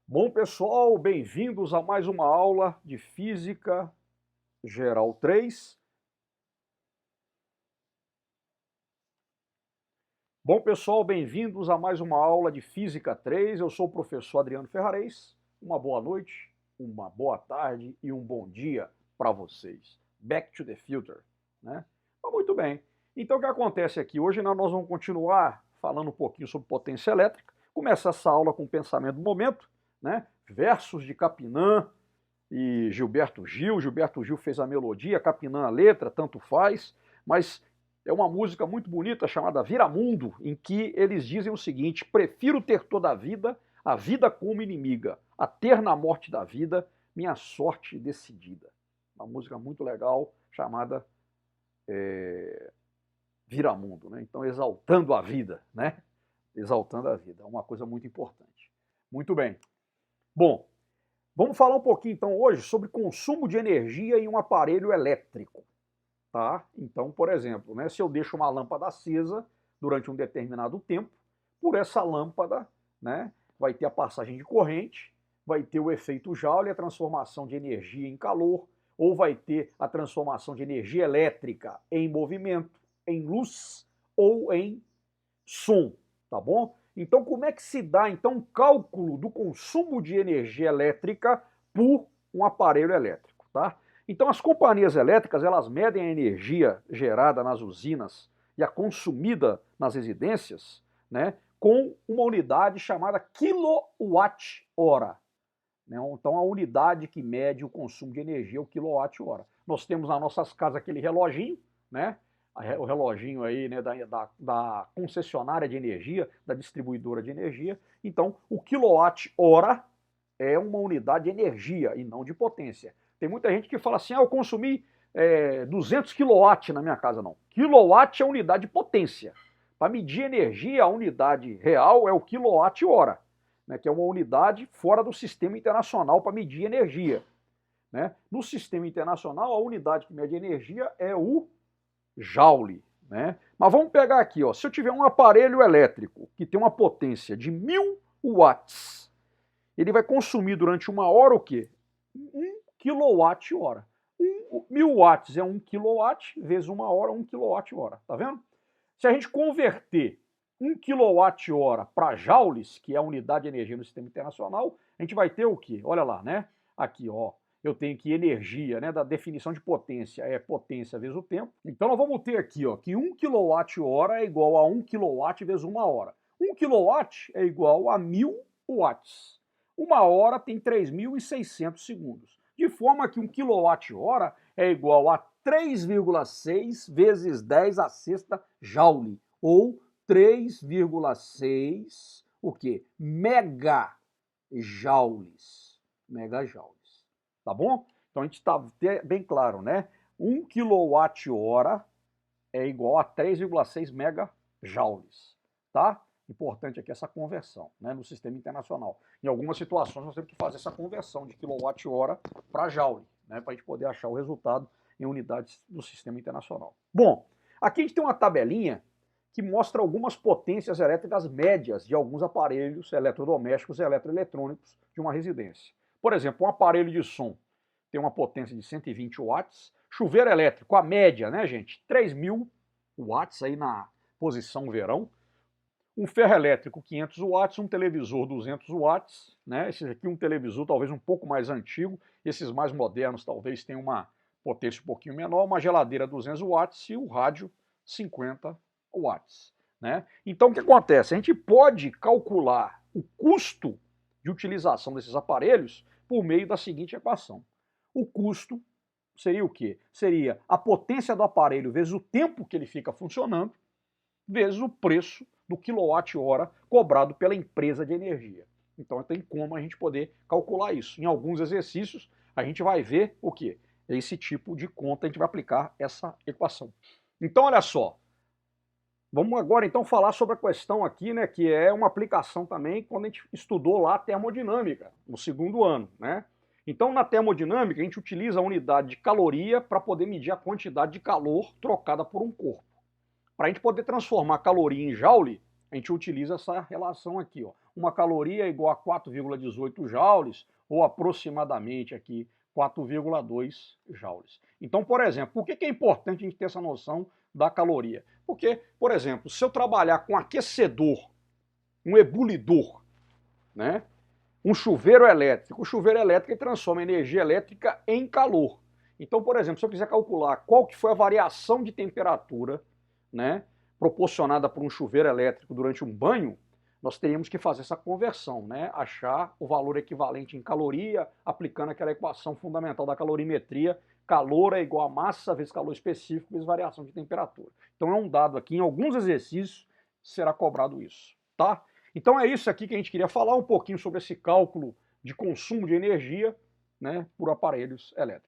Bom, pessoal, bem-vindos a mais uma aula de Física Geral 3. Bom, pessoal, bem-vindos a mais uma aula de Física 3. Eu sou o professor Adriano Ferrarez. Uma boa noite, uma boa tarde e um bom dia para vocês. Back to the future, né? Mas muito bem. Então, o que acontece aqui? Hoje nós vamos continuar falando um pouquinho sobre potência elétrica. Começa essa aula com o pensamento do momento, né? Versos de Capinã e Gilberto Gil. Gilberto Gil fez a melodia, Capinã a letra, tanto faz, mas é uma música muito bonita chamada Viramundo, em que eles dizem o seguinte: prefiro ter toda a vida como inimiga, a ter na morte da vida minha sorte decidida. Uma música muito legal chamada Viramundo, né? Então exaltando a vida, né? Exaltando a vida, é uma coisa muito importante. Muito bem. Bom, vamos falar um pouquinho então hoje sobre consumo de energia em um aparelho elétrico. Tá? Então, por exemplo, né, se eu deixo uma lâmpada acesa durante um determinado tempo, por essa lâmpada, né, vai ter a passagem de corrente, vai ter o efeito Joule, a transformação de energia em calor, ou vai ter a transformação de energia elétrica em movimento, em luz ou em som, tá bom? Então, como é que se dá então o cálculo do consumo de energia elétrica por um aparelho elétrico, tá? Então, as companhias elétricas, elas medem a energia gerada nas usinas e a consumida nas residências, né, com uma unidade chamada quilowatt-hora. Né? Então, a unidade que mede o consumo de energia é o quilowatt-hora. Nós temos nas nossas casas aquele reloginho, né? O reloginho aí, né, da concessionária de energia, da distribuidora de energia. Então, o quilowatt-hora é uma unidade de energia e não de potência. Tem muita gente que fala assim, eu consumi 200 kW na minha casa. Não. Quilowatt é unidade de potência. Para medir energia, a unidade real é o quilowatt-hora, né, que é uma unidade fora do sistema internacional para medir energia. Né? No sistema internacional, a unidade que mede energia é o Joule. Né? Mas vamos pegar aqui, ó, se eu tiver um aparelho elétrico que tem uma potência de 1000 watts, ele vai consumir durante uma hora o quê? 1 kWh. 1000 watts é 1 kW, vezes uma hora, 1 kWh. Tá vendo? Se a gente converter 1 kWh para joules, que é a unidade de energia no sistema internacional, a gente vai ter o quê? Olha lá, né? Aqui, ó. Eu tenho que energia, né, da definição de potência, é potência vezes o tempo. Então nós vamos ter aqui, ó, que 1 kWh é igual a 1 kW vezes uma hora. 1 kW é igual a 1000 watts. Uma hora tem 3.600 segundos. De forma que 1 kWh é igual a 3,6 vezes 10 a sexta joule, ou 3,6 o quê? Megajoules. Megajoules. Tá bom? Então a gente está bem claro, né? 1 kWh é igual a 3,6 megajoules. Tá? Importante aqui essa conversão, né, no sistema internacional. Em algumas situações nós temos que fazer essa conversão de quilowatt-hora para joule, né, para a gente poder achar o resultado em unidades do sistema internacional. Bom, aqui a gente tem uma tabelinha que mostra algumas potências elétricas médias de alguns aparelhos eletrodomésticos e eletroeletrônicos de uma residência. Por exemplo, um aparelho de som tem uma potência de 120 watts, chuveiro elétrico, a média, né, gente, 3.000 watts aí na posição verão, um ferro elétrico 500 watts, um televisor 200 watts, né? Esse aqui um televisor talvez um pouco mais antigo, esses mais modernos talvez tenham uma potência um pouquinho menor, uma geladeira 200 watts e o rádio 50 watts. Né? Então o que acontece? A gente pode calcular o custo de utilização desses aparelhos por meio da seguinte equação. O custo seria o quê? Seria a potência do aparelho vezes o tempo que ele fica funcionando, vezes o preço do quilowatt-hora cobrado pela empresa de energia. Então tem como a gente poder calcular isso. Em alguns exercícios a gente vai ver o quê? Esse tipo de conta, a gente vai aplicar essa equação. Então olha só, vamos agora então falar sobre a questão aqui, né, que é uma aplicação também quando a gente estudou lá a termodinâmica, no segundo ano, né? Então na termodinâmica a gente utiliza a unidade de caloria para poder medir a quantidade de calor trocada por um corpo. Para a gente poder transformar caloria em joule, a gente utiliza essa relação aqui, ó. Uma caloria é igual a 4,18 joules, ou aproximadamente aqui 4,2 joules. Então, por exemplo, por que é importante a gente ter essa noção da caloria? Porque, por exemplo, se eu trabalhar com aquecedor, um ebulidor, né? Um chuveiro elétrico. O chuveiro elétrico transforma energia elétrica em calor. Então, por exemplo, se eu quiser calcular qual que foi a variação de temperatura, né, proporcionada por um chuveiro elétrico durante um banho, nós teríamos que fazer essa conversão, né, achar o valor equivalente em caloria, aplicando aquela equação fundamental da calorimetria, calor é igual a massa vezes calor específico vezes variação de temperatura. Então é um dado aqui, em alguns exercícios será cobrado isso, tá? Então é isso aqui que a gente queria falar um pouquinho sobre esse cálculo de consumo de energia, né, por aparelhos elétricos.